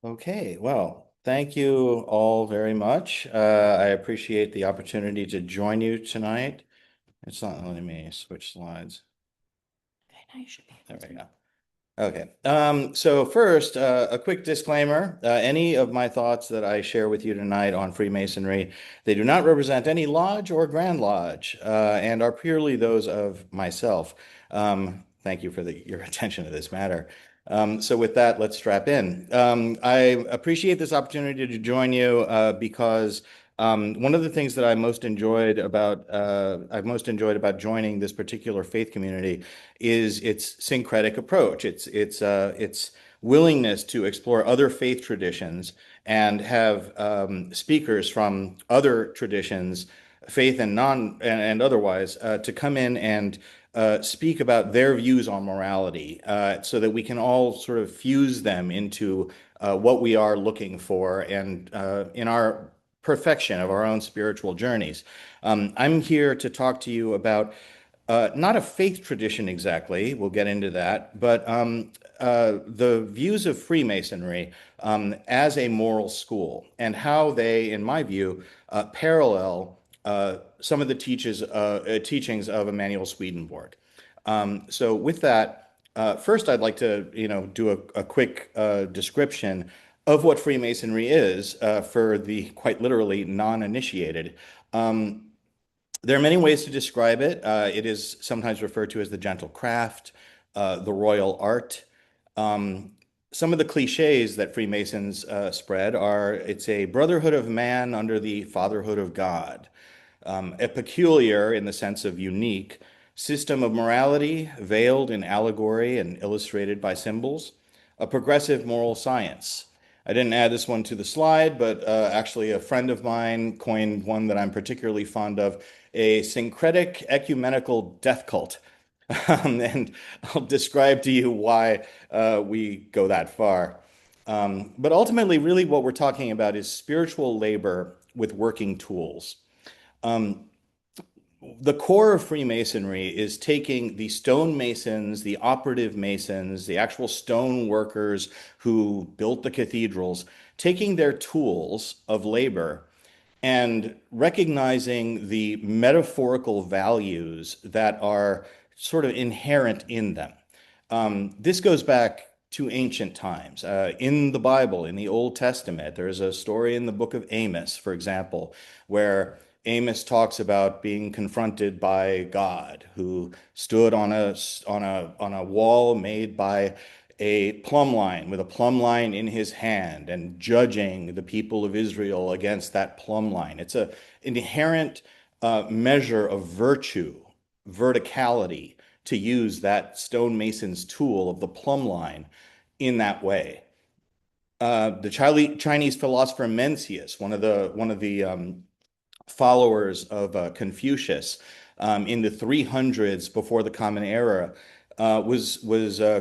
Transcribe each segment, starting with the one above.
Okay, well, thank you all very much. I appreciate the opportunity to join you tonight. It's not letting me switch slides. Okay, now you should be There able we to. go. Okay. So first, a quick disclaimer. Any of my thoughts that I share with you tonight on Freemasonry, they do not represent any lodge or Grand Lodge, and are purely those of myself. Thank you for your attention to this matter. So with that, let's strap in. I appreciate this opportunity to join you because one of the things that I've most enjoyed about joining this particular faith community is its syncretic approach. Its willingness to explore other faith traditions and have speakers from other traditions, faith and non and otherwise, to come in and speak about their views on morality, so that we can all sort of fuse them into what we are looking for and in our perfection of our own spiritual journeys. I'm here to talk to you about not a faith tradition exactly, we'll get into that, but the views of Freemasonry as a moral school and how they, in my view, parallel some of the teachings of Emmanuel Swedenborg. So with that, first I'd like to, do a quick description of what Freemasonry is for the quite literally non-initiated. There are many ways to describe it. It is sometimes referred to as the gentle craft, the royal art. Um, some of the cliches that Freemasons spread are it's a brotherhood of man under the fatherhood of God, a peculiar, in the sense of unique, system of morality veiled in allegory and illustrated by symbols, a progressive moral science. I didn't add this one to the slide, but actually a friend of mine coined one that I'm particularly fond of, a syncretic ecumenical death cult. And I'll describe to you why we go that far. But ultimately, really what we're talking about is spiritual labor with working tools. Um, the core of Freemasonry is taking the stonemasons, the operative masons, the actual stone workers who built the cathedrals, taking their tools of labor and recognizing the metaphorical values that are sort of inherent in them. This goes back to ancient times. In the Bible, in the Old Testament, there's a story in the book of Amos, for example, where Amos talks about being confronted by God, who stood on a wall made by a plumb line with a plumb line in his hand and judging the people of Israel against that plumb line. It's an inherent measure of virtue, verticality, to use that stonemason's tool of the plumb line in that way. The Chinese philosopher Mencius, one of the followers of Confucius in the 300s before the Common Era, was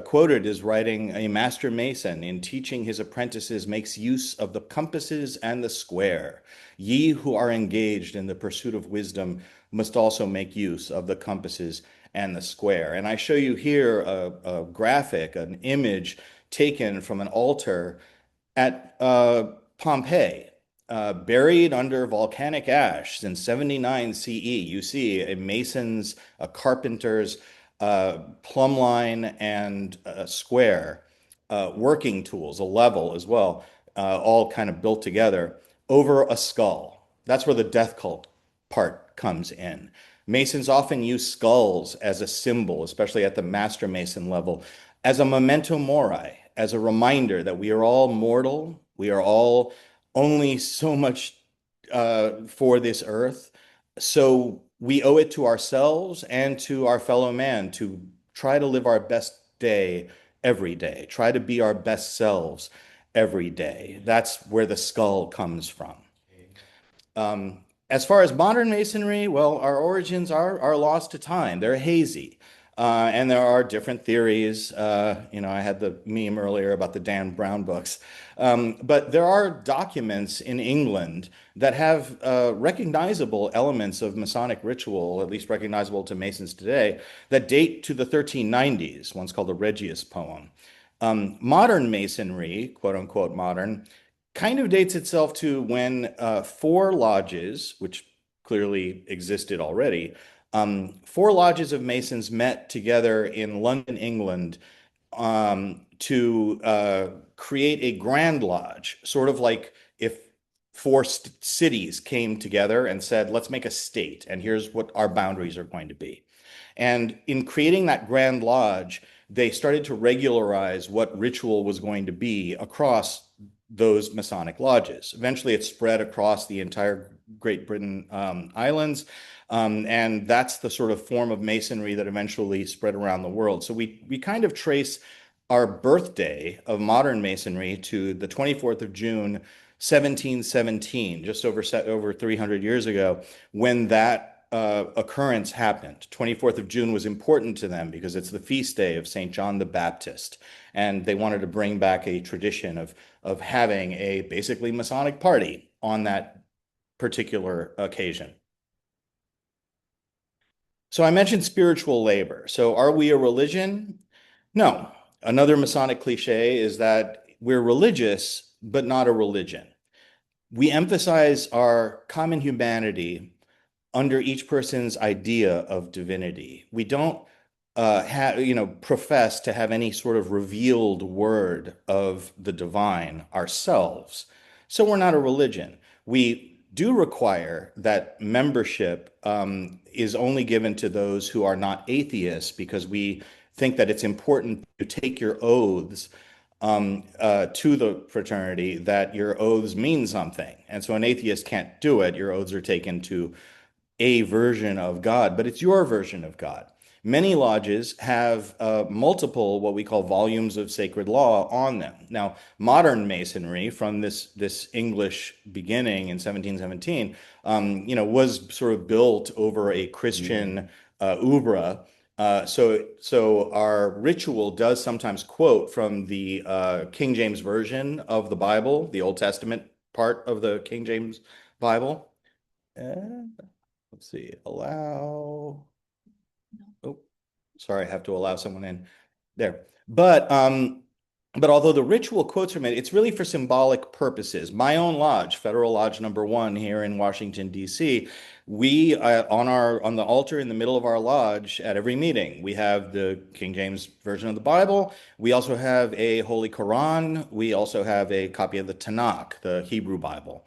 quoted as writing, "A master mason in teaching his apprentices makes use of the compasses and the square. Ye who are engaged in the pursuit of wisdom must also make use of the compasses and the square." And I show you here a graphic, an image taken from an altar at Pompeii, buried under volcanic ash since 79 CE. You see a carpenter's plumb line and a square, working tools, a level as well, all kind of built together over a skull. That's where the death cult part comes in. Masons often use skulls as a symbol, especially at the master mason level, as a memento mori, as a reminder that we are all mortal, we are all only so much for this earth. So we owe it to ourselves and to our fellow man to try to live our best day every day, try to be our best selves every day. That's where the skull comes from. As far as modern masonry, well, our origins are lost to time. They're hazy. And there are different theories. I had the meme earlier about the Dan Brown books. But there are documents in England that have recognizable elements of Masonic ritual, at least recognizable to Masons today, that date to the 1390s. One's called the Regius poem. Modern Masonry, quote unquote modern, kind of dates itself to when four lodges, which clearly existed already, four lodges of Masons met together in London, England, to create a Grand Lodge, sort of like if four cities came together and said, let's make a state, and here's what our boundaries are going to be. And in creating that Grand Lodge, they started to regularize what ritual was going to be across those Masonic lodges. Eventually, it spread across the entire Great Britain islands. And that's the sort of form of Masonry that eventually spread around the world. So we kind of trace our birthday of modern Masonry to the 24th of June, 1717, just over 300 years ago, when that occurrence happened. 24th of June was important to them because it's the feast day of St. John the Baptist, and they wanted to bring back a tradition of having a basically Masonic party on that particular occasion. So I mentioned spiritual labor. So are we a religion? No. Another Masonic cliche is that we're religious, but not a religion. We emphasize our common humanity under each person's idea of divinity. We don't profess to have any sort of revealed word of the divine ourselves. So we're not a religion. We do require that membership is only given to those who are not atheists, because we think that it's important to take your oaths to the fraternity, that your oaths mean something. And so an atheist can't do it. Your oaths are taken to a version of God, but it's your version of God. Many lodges have multiple what we call volumes of sacred law on them. Now, modern Masonry, from this English beginning in 1717, was sort of built over a Christian oeuvre. So our ritual does sometimes quote from the King James Version of the Bible, the Old Testament part of the King James Bible. Let's see, allow. Oh, sorry, I have to allow someone in there. But although the ritual quotes from it, it's really for symbolic purposes. My own lodge, Federal Lodge number 1 here in Washington, D.C., we on the altar in the middle of our lodge at every meeting, we have the King James Version of the Bible. We also have a Holy Quran. We also have a copy of the Tanakh, the Hebrew Bible.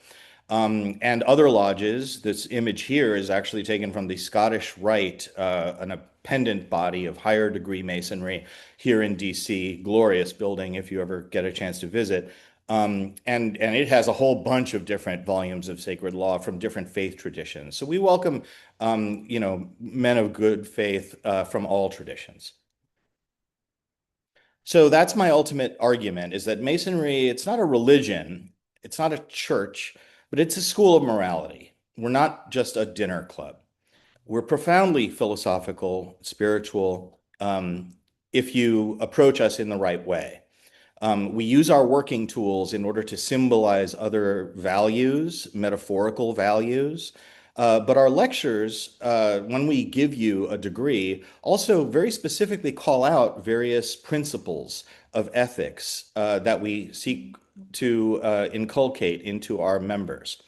And other lodges, this image here is actually taken from the Scottish Rite, an appendant body of higher degree Masonry here in DC, glorious building if you ever get a chance to visit. And it has a whole bunch of different volumes of sacred law from different faith traditions. So we welcome, men of good faith from all traditions. So that's my ultimate argument, is that Masonry, it's not a religion, it's not a church, but it's a school of morality. We're not just a dinner club. We're profoundly philosophical, spiritual, if you approach us in the right way. We use our working tools in order to symbolize other values, metaphorical values. But our lectures, when we give you a degree, also very specifically call out various principles of ethics that we seek to inculcate into our members.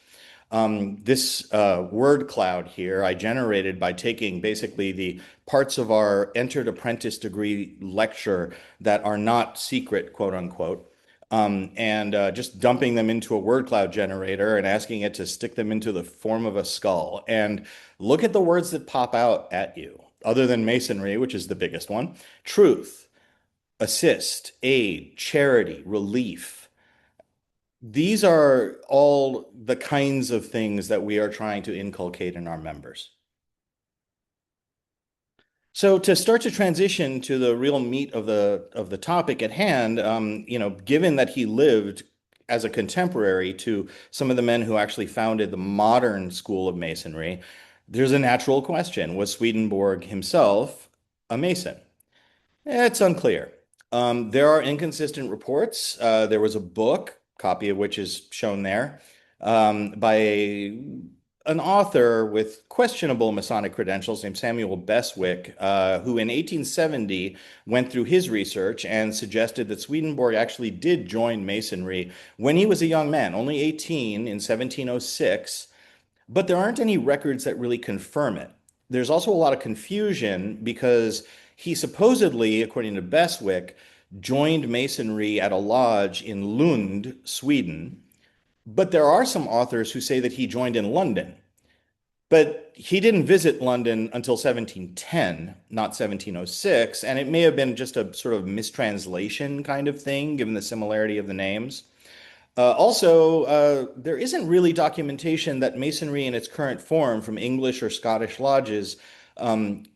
This word cloud here I generated by taking basically the parts of our entered apprentice degree lecture that are not secret, quote unquote, and just dumping them into a word cloud generator and asking it to stick them into the form of a skull. And look at the words that pop out at you, other than masonry, which is the biggest one: truth, assist, aid, charity, relief. These are all the kinds of things that we are trying to inculcate in our members. So to start to transition to the real meat of the topic at hand, given that he lived as a contemporary to some of the men who actually founded the modern school of Masonry, there's a natural question: was Swedenborg himself a Mason? It's unclear. There are inconsistent reports. There was a book, copy of which is shown there, by an author with questionable Masonic credentials named Samuel Beswick, who in 1870 went through his research and suggested that Swedenborg actually did join Masonry when he was a young man, only 18 in 1706, but there aren't any records that really confirm it. There's also a lot of confusion because he supposedly, according to Beswick, joined Masonry at a lodge in Lund, Sweden. But there are some authors who say that he joined in London. But he didn't visit London until 1710, not 1706, and it may have been just a sort of mistranslation kind of thing, given the similarity of the names. Also, there isn't really documentation that Masonry in its current form from English or Scottish lodges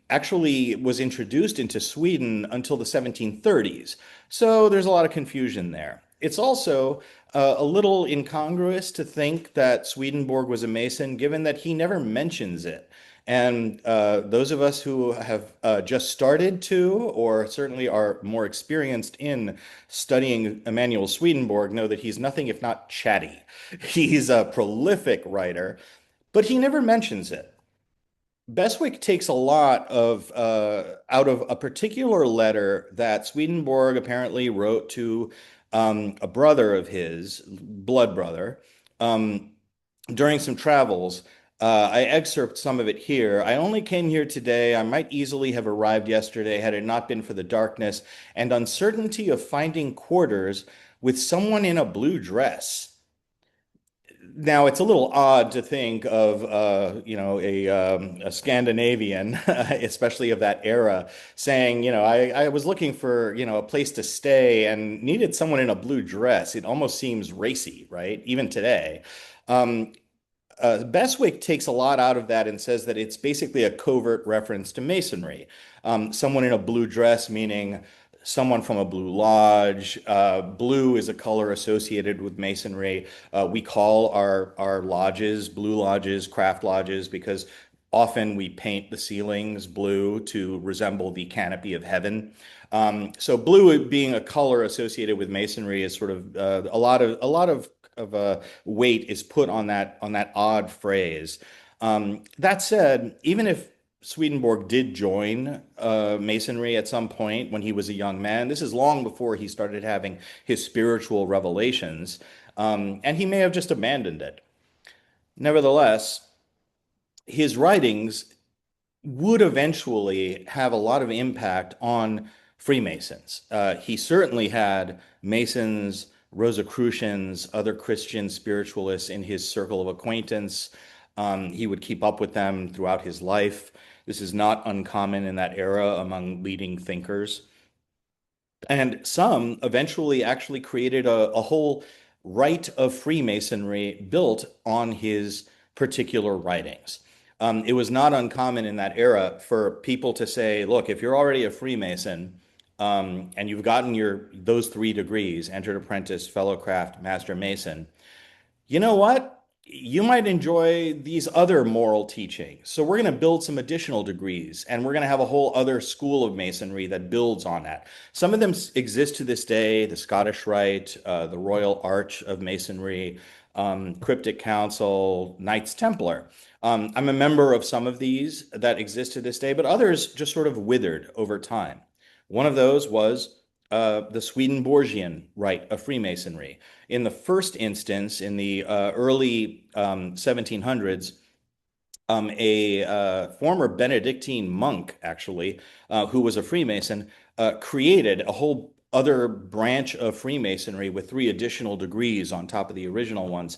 actually was introduced into Sweden until the 1730s. So there's a lot of confusion there. It's also a little incongruous to think that Swedenborg was a Mason, given that he never mentions it. And those of us who have just started to, or certainly are more experienced in studying Emmanuel Swedenborg, know that he's nothing if not chatty. He's a prolific writer, but he never mentions it. Beswick takes a lot of out of a particular letter that Swedenborg apparently wrote to a brother of his, blood brother, um, during some travels. I excerpt some of it here. I only came here today. I might easily have arrived yesterday had it not been for the darkness and uncertainty of finding quarters with someone in a blue dress. Now, it's a little odd to think of, a Scandinavian, especially of that era, saying, I was looking for, a place to stay and needed someone in a blue dress. It almost seems racy, right? Even today. Um, Beswick takes a lot out of that and says that it's basically a covert reference to Masonry. Someone in a blue dress, meaning someone from a blue lodge. Blue is a color associated with Masonry. We call our lodges blue lodges, craft lodges, because often we paint the ceilings blue to resemble the canopy of heaven. So blue being a color associated with Masonry is sort of a lot of weight is put on that odd phrase. That said, even if Swedenborg did join Masonry at some point when he was a young man, this is long before he started having his spiritual revelations, and he may have just abandoned it. Nevertheless, his writings would eventually have a lot of impact on Freemasons. He certainly had Masons, Rosicrucians, other Christian spiritualists in his circle of acquaintance. He would keep up with them throughout his life. This is not uncommon in that era among leading thinkers. And some eventually actually created a whole rite of Freemasonry built on his particular writings. It was not uncommon in that era for people to say, look, if you're already a Freemason, and you've gotten those 3 degrees, entered apprentice, fellow craft, master Mason, you know what? You might enjoy these other moral teachings. So we're going to build some additional degrees, and we're going to have a whole other school of Masonry that builds on that. Some of them exist to this day, the Scottish Rite, the Royal Arch of Masonry, Cryptic Council, Knights Templar. I'm a member of some of these that exist to this day, but others just sort of withered over time. One of those was the Swedenborgian rite of Freemasonry. In the first instance, in the early 1700s, a former Benedictine monk, actually, who was a Freemason, created a whole other branch of Freemasonry with 3 additional degrees on top of the original ones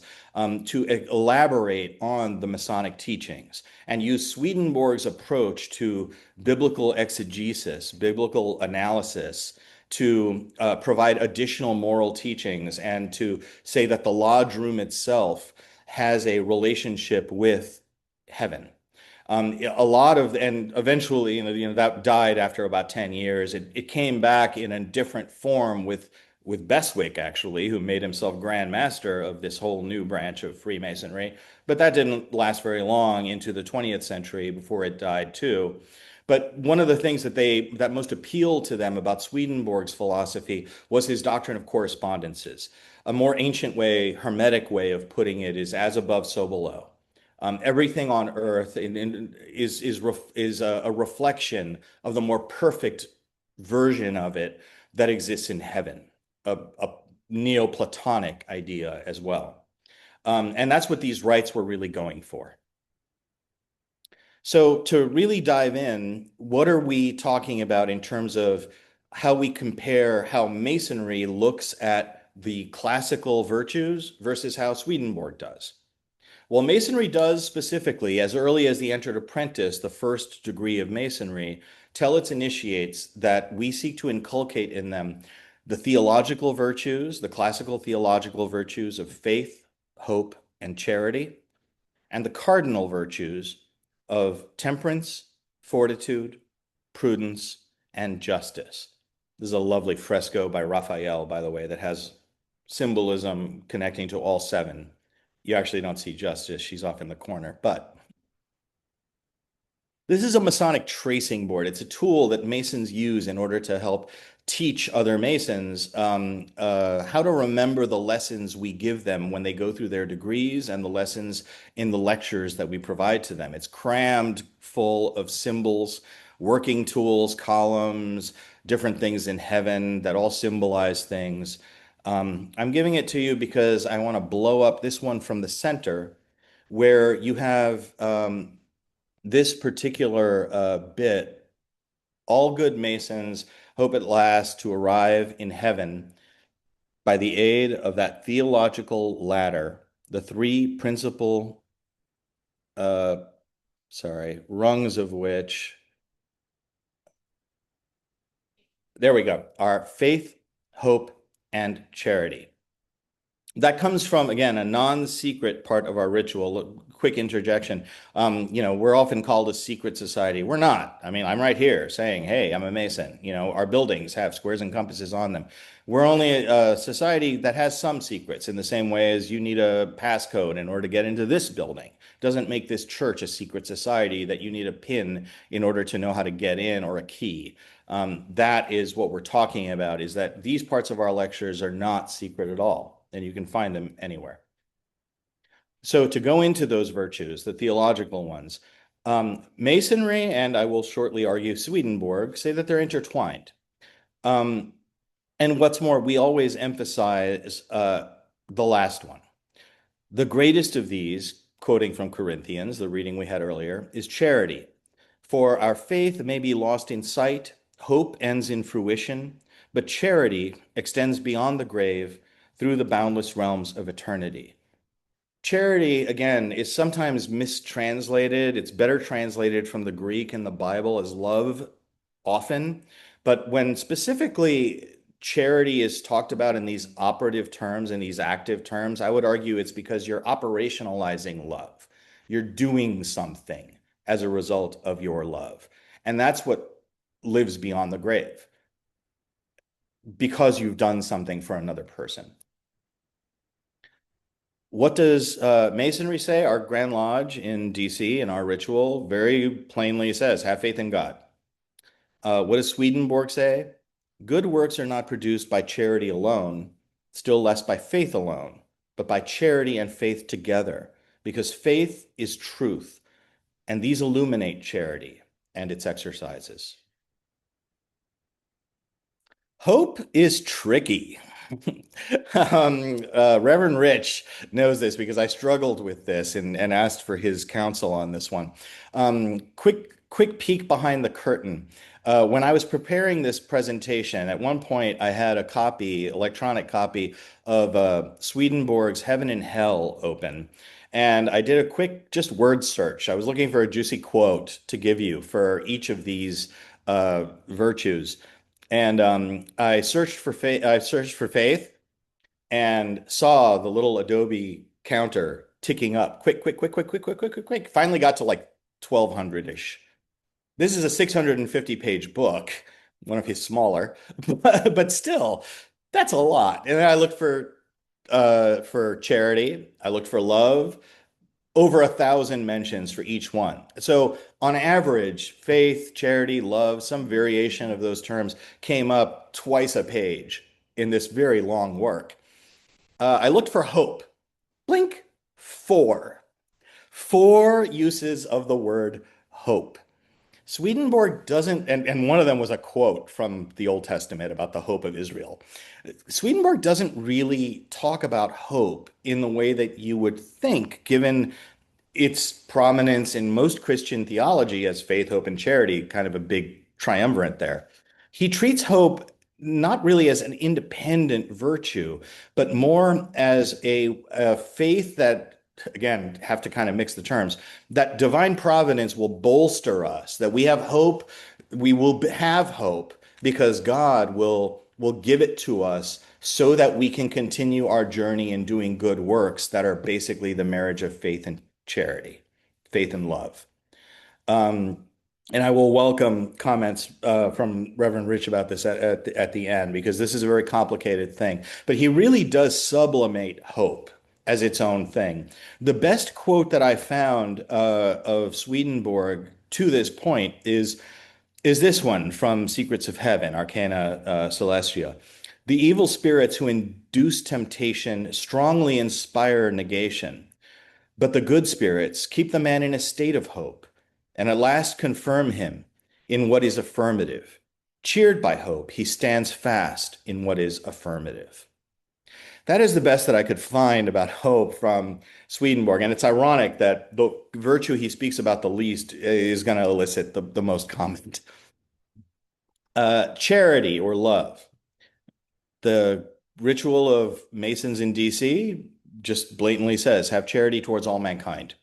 to elaborate on the Masonic teachings and use Swedenborg's approach to biblical exegesis, biblical analysis, to provide additional moral teachings and to say that the lodge room itself has a relationship with heaven. A lot of, and eventually, that died after about 10 years. It came back in a different form with Beswick, actually, who made himself Grand Master of this whole new branch of Freemasonry. But that didn't last very long into the 20th century before it died too. But one of the things that most appealed to them about Swedenborg's philosophy was his doctrine of correspondences. A more ancient way, hermetic way of putting it is as above, so below. Everything on earth is a reflection of the more perfect version of it that exists in heaven, a Neoplatonic idea as well. And that's what these rites were really going for. So to really dive in, what are we talking about in terms of how we compare how Masonry looks at the classical virtues versus how Swedenborg does? Well, Masonry does specifically, as early as the entered apprentice, the first degree of Masonry, tell its initiates that we seek to inculcate in them the theological virtues, the classical theological virtues of faith, hope, and charity, and the cardinal virtues of temperance, fortitude, prudence, and justice. This is a lovely fresco by Raphael, by the way, that has symbolism connecting to all seven. You actually don't see justice. She's off in the corner, but this is a Masonic tracing board. It's a tool that Masons use in order to help teach other Masons how to remember the lessons we give them when they go through their degrees and the lessons in the lectures that we provide to them. It's crammed full of symbols, working tools, columns, different things in heaven that all symbolize things. I'm giving it to you because I want to blow up this one from the center where you have this particular bit, all good Masons hope at last to arrive in heaven by the aid of that theological ladder, the three principal, uh, rungs of which, there we go, are faith, hope, and charity. That comes from, again, a non-secret part of our ritual. Quick interjection. We're often called a secret society. We're not. I mean, I'm right here saying, hey, I'm a Mason. Our buildings have squares and compasses on them. We're only a society that has some secrets in the same way as you need a passcode in order to get into this building. Doesn't make this church a secret society that you need a pin in order to know how to get in or a key. That is what we're talking about, is that these parts of our lectures are not secret at all. And you can find them anywhere. So to go into those virtues, the theological ones, Masonry, and I will shortly argue Swedenborg, say that they're intertwined. And what's more, we always emphasize the last one. The greatest of these, quoting from Corinthians, the reading we had earlier, is charity. For our faith may be lost in sight, hope ends in fruition, but charity extends beyond the grave through the boundless realms of eternity. Charity, again, is sometimes mistranslated. It's better translated from the Greek in the Bible as love often. But when specifically charity is talked about in these operative terms and these active terms, I would argue it's because you're operationalizing love. You're doing something as a result of your love. And that's what lives beyond the grave, because you've done something for another person. What does Masonry say? Our Grand Lodge in DC in our ritual very plainly says, have faith in God. What does Swedenborg say? Good works are not produced by charity alone, still less by faith alone, but by charity and faith together, because faith is truth, and these illuminate charity and its exercises. Hope is tricky. Reverend Rich knows this because I struggled with this and asked for his counsel on this one. Quick peek behind the curtain. When I was preparing this presentation, at one point I had a copy, electronic copy of Swedenborg's Heaven and Hell open. And I did a quick just word search. I was looking for a juicy quote to give you for each of these virtues. And I searched for faith. I searched for faith and saw the little Adobe counter ticking up. Quick. Finally got to like 1200-ish. This is a 650 page book, one of his smaller, but still, that's a lot. And then I looked for charity. I looked for love. Over 1,000 mentions for each one. So on average, faith, charity, love, some variation of those terms came up twice a page in this very long work. I looked for hope. Blink, 4. 4 uses of the word hope. Swedenborg doesn't, and one of them was a quote from the Old Testament about the hope of Israel. Swedenborg doesn't really talk about hope in the way that you would think, given its prominence in most Christian theology as faith, hope, and charity, kind of a big triumvirate there. He treats hope not really as an independent virtue, but more as a faith that, again, have to kind of mix the terms, that divine providence will bolster us, that we have hope, we will have hope because God will give it to us so that we can continue our journey in doing good works that are basically the marriage of faith and charity, faith and love. Um, and I will welcome comments from Reverend Rich about this at the end, because this is a very complicated thing. But he really does sublimate hope as its own thing. The best quote that I found of Swedenborg to this point is this one from Secrets of Heaven, Arcana Celestia. The evil spirits who induce temptation strongly inspire negation, but the good spirits keep the man in a state of hope, and at last confirm him in what is affirmative. Cheered by hope, he stands fast in what is affirmative. That is the best that I could find about hope from Swedenborg. And it's ironic that the virtue he speaks about the least is going to elicit the most comment. Charity or love. The ritual of Masons in DC just blatantly says, have charity towards all mankind.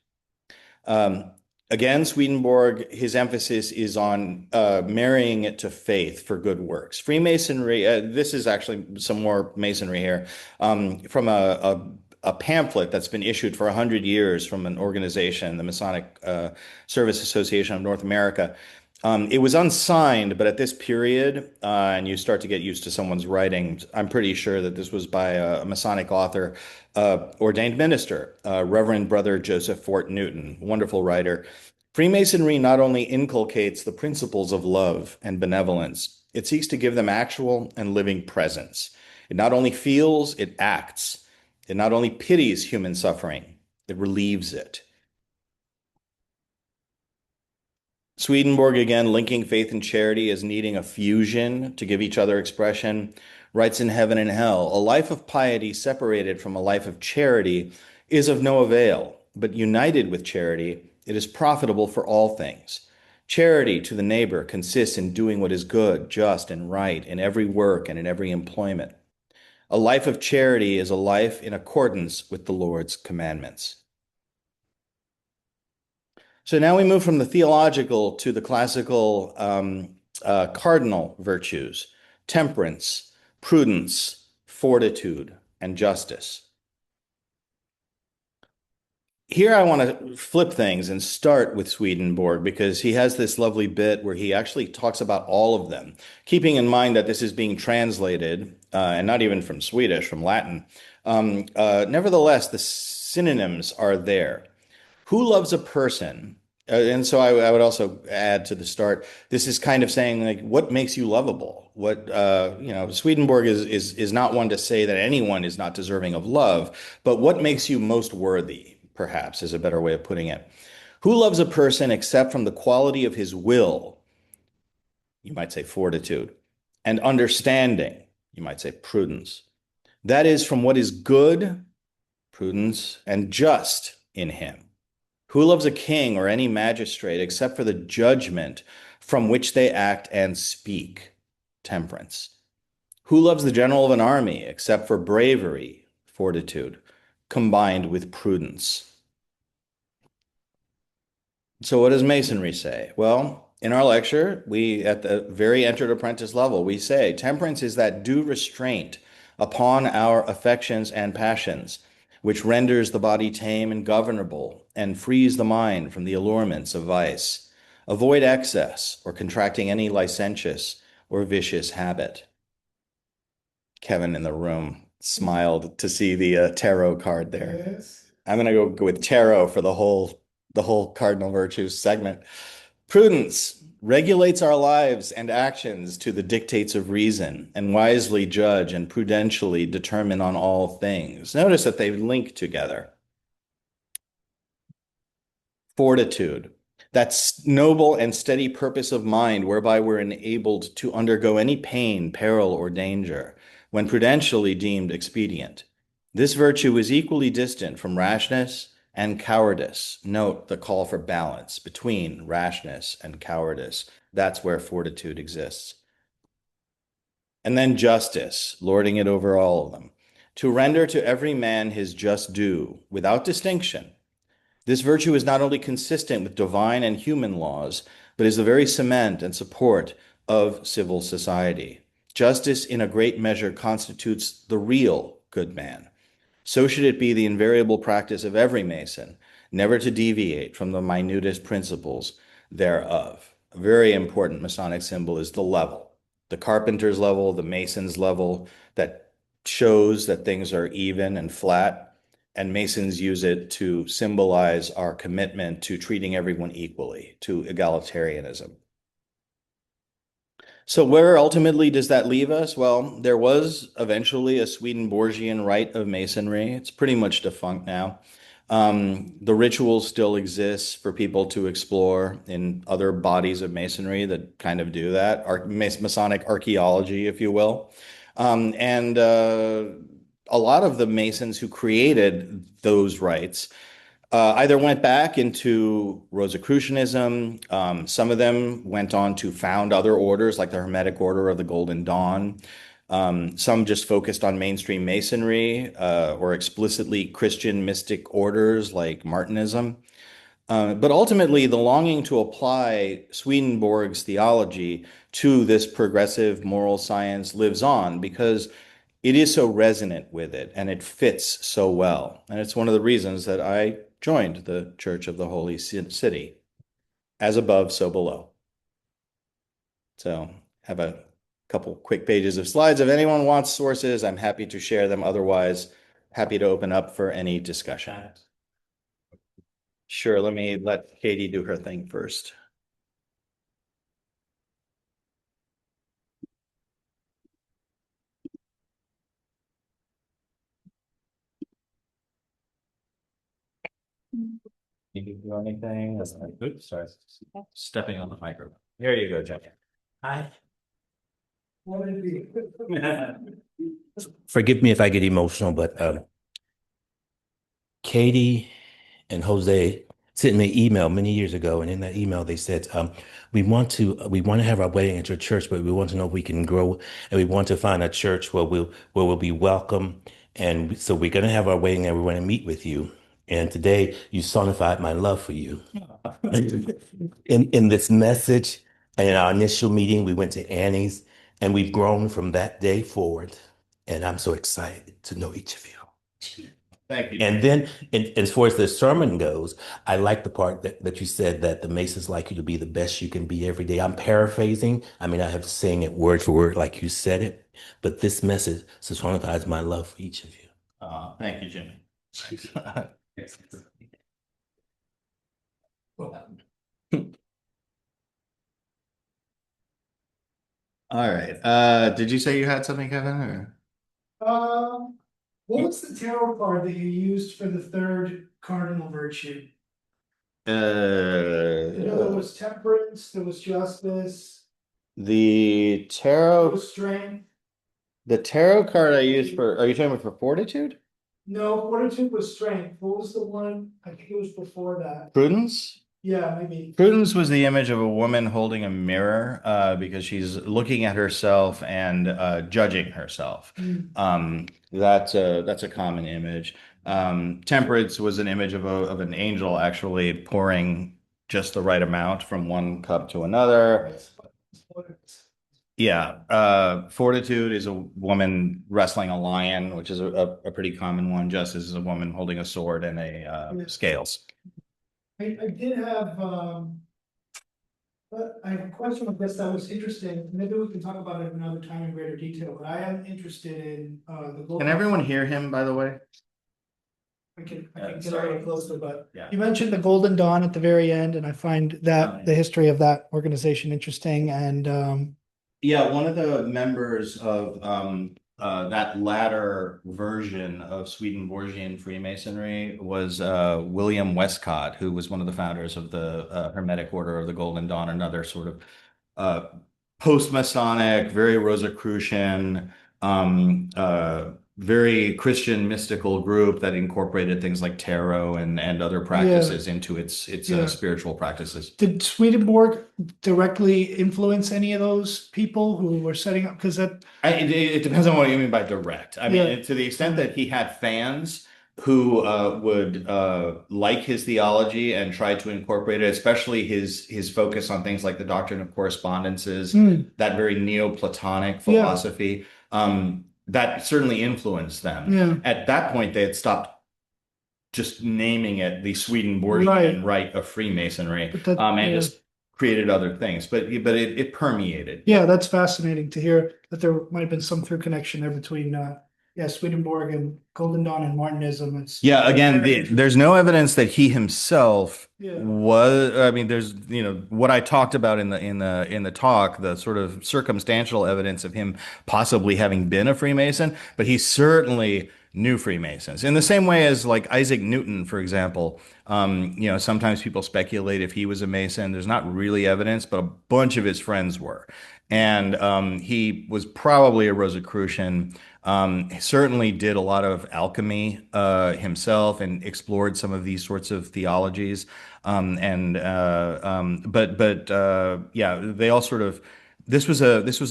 Um, Again, Swedenborg, his emphasis is on marrying it to faith for good works. Freemasonry, this is actually some more masonry here, from a pamphlet that's been issued for 100 years from an organization, the Masonic Service Association of North America. It was unsigned, but at this period, and you start to get used to someone's writing, I'm pretty sure that this was by a Masonic author, ordained minister, Reverend Brother Joseph Fort Newton, wonderful writer. Freemasonry not only inculcates the principles of love and benevolence, it seeks to give them actual and living presence. It not only feels, it acts. It not only pities human suffering, it relieves it. Swedenborg, again, linking faith and charity as needing a fusion to give each other expression, writes in Heaven and Hell, a life of piety separated from a life of charity is of no avail, but united with charity, it is profitable for all things. Charity to the neighbor consists in doing what is good, just, and right in every work and in every employment. A life of charity is a life in accordance with the Lord's commandments. So now we move from the theological to the classical cardinal virtues: temperance, prudence, fortitude, and justice. Here I want to flip things and start with Swedenborg, because he has this lovely bit where he actually talks about all of them, keeping in mind that this is being translated, and not even from Swedish, from Latin. Nevertheless, the synonyms are there. Who loves a person? And so I would also add to the start, this is kind of saying, like, what makes you lovable? What, Swedenborg is not one to say that anyone is not deserving of love, but what makes you most worthy, perhaps, is a better way of putting it. Who loves a person except from the quality of his will? You might say fortitude. And understanding, you might say prudence. That is from what is good, prudence, and just in him. Who loves a king or any magistrate except for the judgment from which they act and speak? Temperance. Who loves the general of an army except for bravery? Fortitude, combined with prudence. So what does Masonry say? Well, in our lecture, we, at the very entered apprentice level, we say temperance is that due restraint upon our affections and passions, which renders the body tame and governable and frees the mind from the allurements of vice. Avoid excess or contracting any licentious or vicious habit. Kevin in the room smiled to see the tarot card there. Yes. I'm going to go with tarot for the whole cardinal virtues segment. Prudence regulates our lives and actions to the dictates of reason, and wisely judge and prudentially determine on all things. Notice that they link together. Fortitude, that noble and steady purpose of mind whereby we're enabled to undergo any pain, peril, or danger when prudentially deemed expedient. This virtue is equally distant from rashness and cowardice. Note the call for balance between rashness and cowardice. That's where fortitude exists. And then justice, lording it over all of them. To render to every man his just due, without distinction. This virtue is not only consistent with divine and human laws, but is the very cement and support of civil society. Justice, in a great measure, constitutes the real good man. So should it be the invariable practice of every Mason, never to deviate from the minutest principles thereof. A very important Masonic symbol is the level, the carpenter's level, the Mason's level, that shows that things are even and flat. And Masons use it to symbolize our commitment to treating everyone equally, to egalitarianism. So where ultimately does that leave us? Well, there was eventually a Swedenborgian rite of Masonry. It's pretty much defunct now. The ritual still exists for people to explore in other bodies of Masonry that kind of do that, Masonic archaeology, if you will. And a lot of the Masons who created those rites either went back into Rosicrucianism. Some of them went on to found other orders, like the Hermetic Order of the Golden Dawn. Some just focused on mainstream Masonry or explicitly Christian mystic orders like Martinism. But ultimately, the longing to apply Swedenborg's theology to this progressive moral science lives on because it is so resonant with it and it fits so well. And it's one of the reasons that I joined the Church of the Holy City. As above, so below. So have a couple quick pages of slides. If anyone wants sources, I'm happy to share them. Otherwise, happy to open up for any discussion. Sure, let me let Katie do her thing first. Need to do anything? Oops, sorry. Stepping on the microphone. Here you go, Jeff. Hi. Forgive me if I get emotional, but Katie and Jose sent me an email many years ago, and in that email they said, we want to have our wedding at your church, but we want to know if we can grow, and we want to find a church where we'll be welcome, and so we're gonna have our wedding, and we want to meet with you. And today you sonified my love for you. In this message, and in our initial meeting, we went to Annie's, and we've grown from that day forward. And I'm so excited to know each of you. Thank you. And then, as far as the sermon goes, I like the part that you said that the Masons like you to be the best you can be every day. I'm paraphrasing. I mean, I have to saying it word for word like you said it, but this message personifies my love for each of you. Thank you, Jimmy. All right. Did you say you had something, Kevin? Or? What was the tarot card that you used for the third cardinal virtue? There was temperance, there was justice, The there tarot, was strength. the tarot card I used for, are you talking about for Fortitude? No, fortitude was strength. What was the one? I think it was before that. Prudence? Yeah, maybe. Prudence was the image of a woman holding a mirror because she's looking at herself and judging herself. That's a common image. Temperance was an image of an angel actually pouring just the right amount from one cup to another. Yeah. Fortitude is a woman wrestling a lion, which is a pretty common one. Justice is a woman holding a sword and a scales. I did have but I have a question with this that was interesting. Maybe we can talk about it another time in greater detail, but I am interested in the Can everyone hear him, by the way? I can get a little closer, but Yeah. you mentioned the Golden Dawn at the very end, and I find that the history of that organization interesting. And Yeah, one of the members of that latter version of Swedenborgian Freemasonry was William Westcott, who was one of the founders of the Hermetic Order of the Golden Dawn, another sort of uh, post-Masonic, very Rosicrucian, very Christian mystical group that incorporated things like tarot and other practices into its Yeah. spiritual practices. Did Swedenborg directly influence any of those people who were setting up? Because that, It depends on what you mean by direct. I mean, Yeah. to the extent that he had fans who would like his theology and try to incorporate it, especially his focus on things like the doctrine of correspondences, that very Neoplatonic philosophy, that certainly influenced them. Yeah. At that point, they had stopped just naming it the Swedenborgian rite of Freemasonry, But that- and yeah. just created other things. But it permeated. Yeah, that's fascinating to hear that there might have been some through connection there between Swedenborg and Golden Dawn and Martinism. It's Yeah, again, there's no evidence that he himself Yeah. was. I mean, there's what I talked about in the talk, the sort of circumstantial evidence of him possibly having been a Freemason, but he certainly knew Freemasons in the same way as like Isaac Newton, for example. Sometimes people speculate if he was a Mason. There's not really evidence, but a bunch of his friends were. And he was probably a Rosicrucian. He certainly did a lot of alchemy himself and explored some of these sorts of theologies. Yeah, they all sort of. This was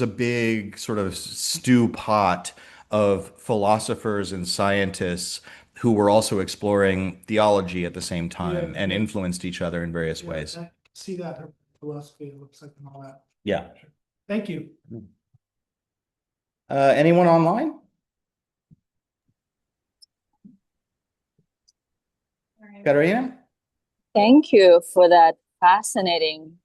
a big sort of stew pot of philosophers and scientists who were also exploring theology at the same time and influenced each other in various ways. I see that her philosophy, it looks like, and all that. Yeah. Thank you. Anyone online? Katarina? Thank you for that fascinating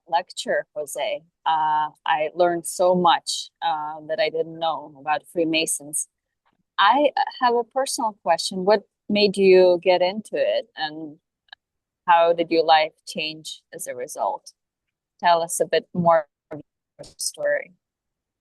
lecture, Jose. I learned so much that I didn't know about Freemasons. I have a personal question. What made you get into it, and how did your life change as a result? Tell us a bit more of your story.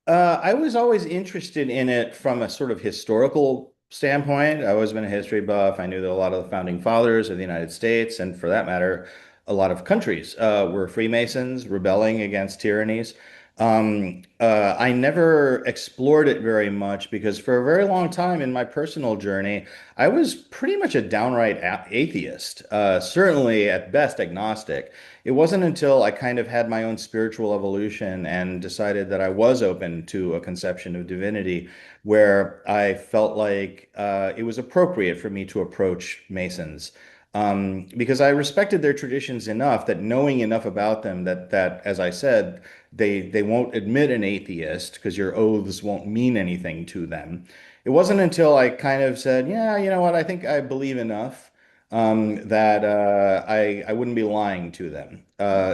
I was always interested in it from a sort of historical standpoint. I've always been a history buff. I knew that a lot of the founding fathers of the United States, and for that matter, a lot of countries, were Freemasons rebelling against tyrannies. I never explored it very much because for a very long time in my personal journey, I was pretty much a downright atheist, certainly at best agnostic. It wasn't until I kind of had my own spiritual evolution and decided that I was open to a conception of divinity where I felt like it was appropriate for me to approach Masons. Because I respected their traditions enough that knowing enough about them that as I said, they won't admit an atheist because your oaths won't mean anything to them. It wasn't until I kind of said, yeah, you know what, I think I believe enough that I wouldn't be lying to them.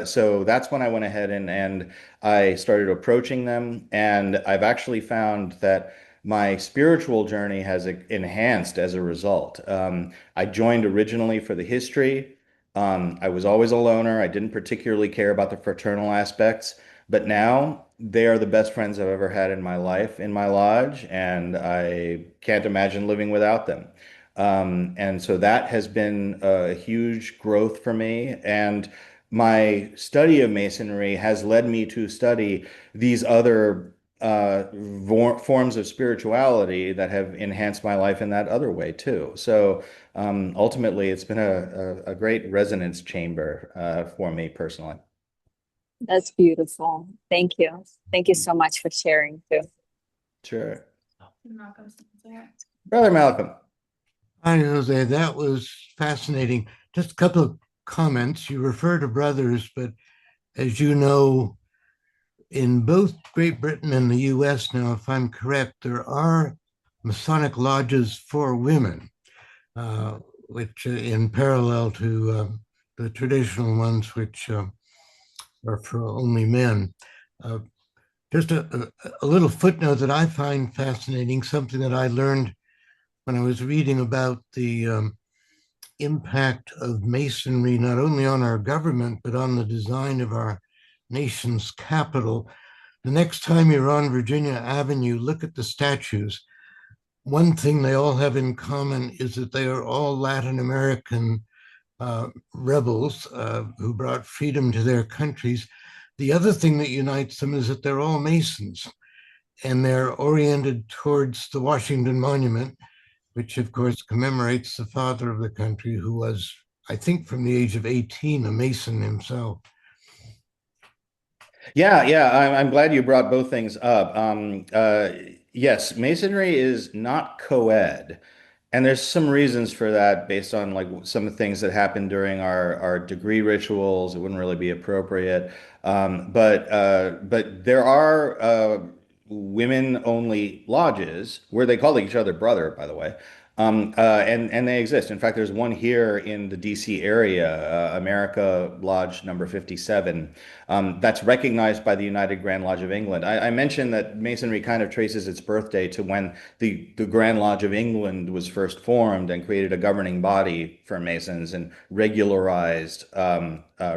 So that's when I went ahead and I started approaching them. And I've actually found that my spiritual journey has enhanced as a result. I joined originally for the history. I was always a loner. I didn't particularly care about the fraternal aspects, but now they are the best friends I've ever had in my life in my lodge, and I can't imagine living without them. And so that has been a huge growth for me. And my study of Masonry has led me to study these other forms of spirituality that have enhanced my life in that other way too. So ultimately, it's been a great resonance chamber for me personally. That's beautiful. Thank you. Thank you so much for sharing too. Sure. Brother Malcolm. Hi, Jose. That was fascinating. Just a couple of comments. You refer to brothers, but as you know, in both Great Britain and the U.S. now, if I'm correct, there are Masonic lodges for women, which in parallel to the traditional ones, which are for only men. Just a little footnote that I find fascinating, something that I learned when I was reading about the impact of Masonry, not only on our government, but on the design of our nation's capital. the next time you're on Virginia Avenue, look at the statues. One thing they all have in common is that they are all Latin American rebels who brought freedom to their countries. The other thing that unites them is that they're all Masons, and they're oriented towards the Washington Monument, which of course commemorates the father of the country, who was, I think, from the age of 18, a Mason himself. Yeah, I'm glad you brought both things up. Yes, Masonry is not co-ed, and there's some reasons for that based on like some of the things that happened during our degree rituals. It wouldn't really be appropriate. But there are women-only lodges where they call each other brother, by the way. And they exist. In fact, there's one here in the DC area, America Lodge number 57, that's recognized by the United Grand Lodge of England. I mentioned that Masonry kind of traces its birthday to when the Grand Lodge of England was first formed and created a governing body for Masons and regularized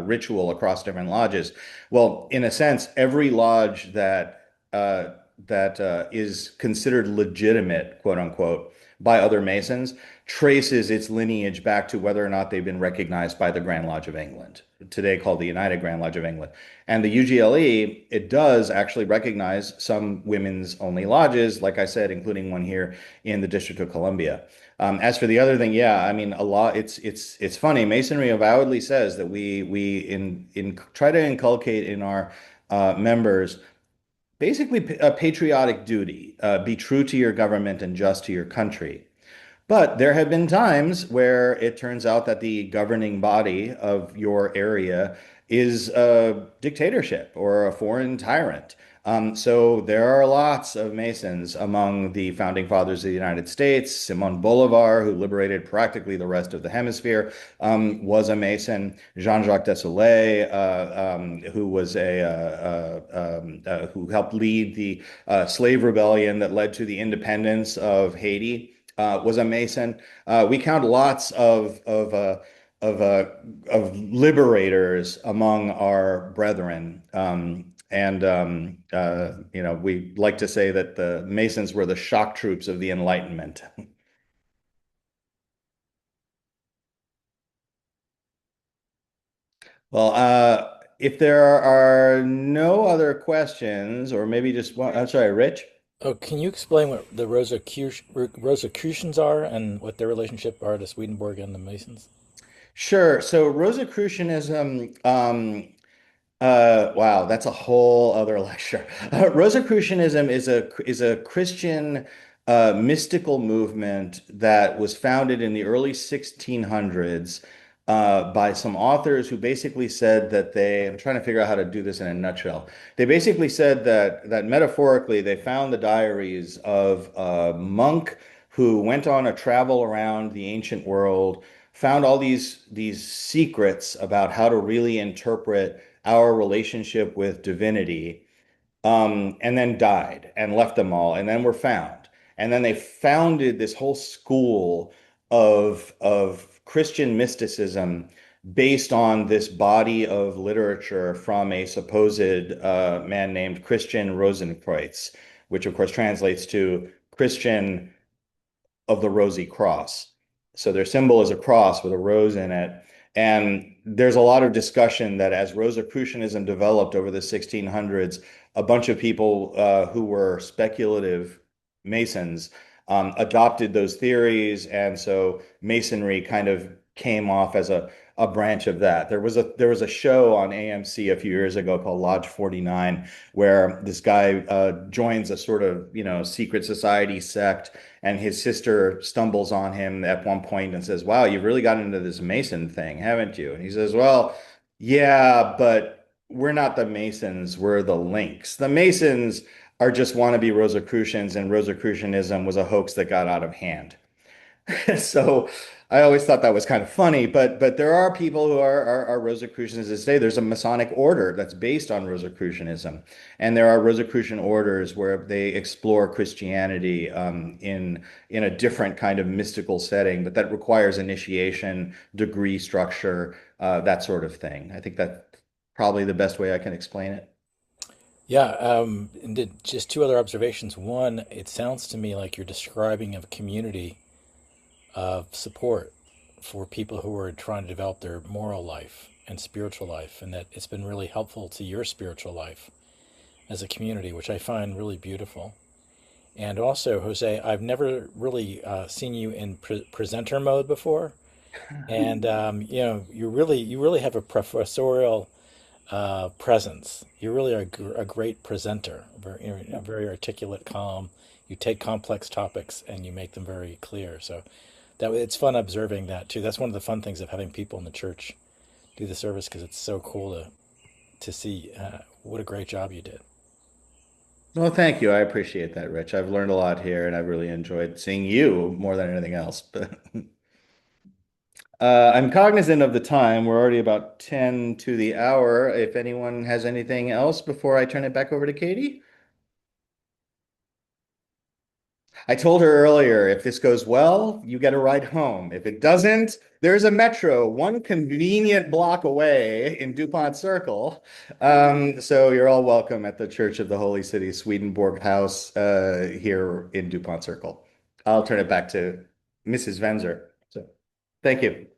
ritual across different lodges. Well, in a sense, every lodge that is considered legitimate, quote unquote, by other Masons traces its lineage back to whether or not they've been recognized by the Grand Lodge of England, today called the United Grand Lodge of England. And the UGLE, it does actually recognize some women's only lodges, like I said, including one here in the District of Columbia. As for the other thing, yeah, I mean, a lot. It's funny. Masonry avowedly says that we in try to inculcate in our members basically a patriotic duty, be true to your government and just to your country. But there have been times where it turns out that the governing body of your area is a dictatorship or a foreign tyrant. So there are lots of Masons among the founding fathers of the United States. Simon Bolivar, who liberated practically the rest of the hemisphere, was a Mason. Jean-Jacques Dessoulets, who was who helped lead the slave rebellion that led to the independence of Haiti, was a Mason. We count lots of liberators among our brethren. We like to say that the Masons were the shock troops of the Enlightenment. Well, if there are no other questions, or maybe just one, I'm sorry, Rich? Oh, can you explain what the Rosicrucians are and what their relationship are to Swedenborg and the Masons? Sure. So Rosicrucianism, wow, that's a whole other lecture. Rosicrucianism is a Christian mystical movement that was founded in the early 1600s by some authors who basically said that I'm trying to figure out how to do this in a nutshell. They basically said that metaphorically they found the diaries of a monk who went on a travel around the ancient world, found all these secrets about how to really interpret our relationship with divinity, and then died and left them all, and then were found. And then they founded this whole school of Christian mysticism based on this body of literature from a supposed man named Christian Rosenkreuz, which of course translates to Christian of the Rosy Cross. So their symbol is a cross with a rose in it. And there's a lot of discussion that as Rosicrucianism developed over the 1600s, a bunch of people who were speculative Masons adopted those theories. And so Masonry kind of came off as a branch of that. There was a show on AMC a few years ago called Lodge 49, where this guy joins a sort of, secret society sect, and his sister stumbles on him at one point and says, "Wow, you've really gotten into this Mason thing, haven't you?" And he says, "Well, yeah, but we're not the Masons, we're the Links. The Masons are just wannabe Rosicrucians, and Rosicrucianism was a hoax that got out of hand." So I always thought that was kind of funny, but there are people who are Rosicrucians to this day. There's a Masonic order that's based on Rosicrucianism, and there are Rosicrucian orders where they explore Christianity in a different kind of mystical setting, but that requires initiation, degree structure, that sort of thing. I think that's probably the best way I can explain it. Yeah, just two other observations. One, it sounds to me like you're describing a community of support for people who are trying to develop their moral life and spiritual life, and that it's been really helpful to your spiritual life as a community, which I find really beautiful. And also, Jose, I've never really seen you in presenter mode before, and you really have a professorial presence. You really are a great presenter, very articulate, calm. You take complex topics and you make them very clear. So that it's fun observing that too. That's one of the fun things of having people in the church do the service, because it's so cool to see what a great job you did. Well, thank you. I appreciate that, Rich. I've learned a lot here, and I've really enjoyed seeing you more than anything else. But I'm cognizant of the time. We're already about 10 to the hour. If anyone has anything else before I turn it back over to Katie. I told her earlier, if this goes well, you get a ride home. If it doesn't, there's a metro one convenient block away in DuPont Circle. So you're all welcome at the Church of the Holy City, Swedenborg House, here in DuPont Circle. I'll turn it back to Mrs. Venzor. So, thank you.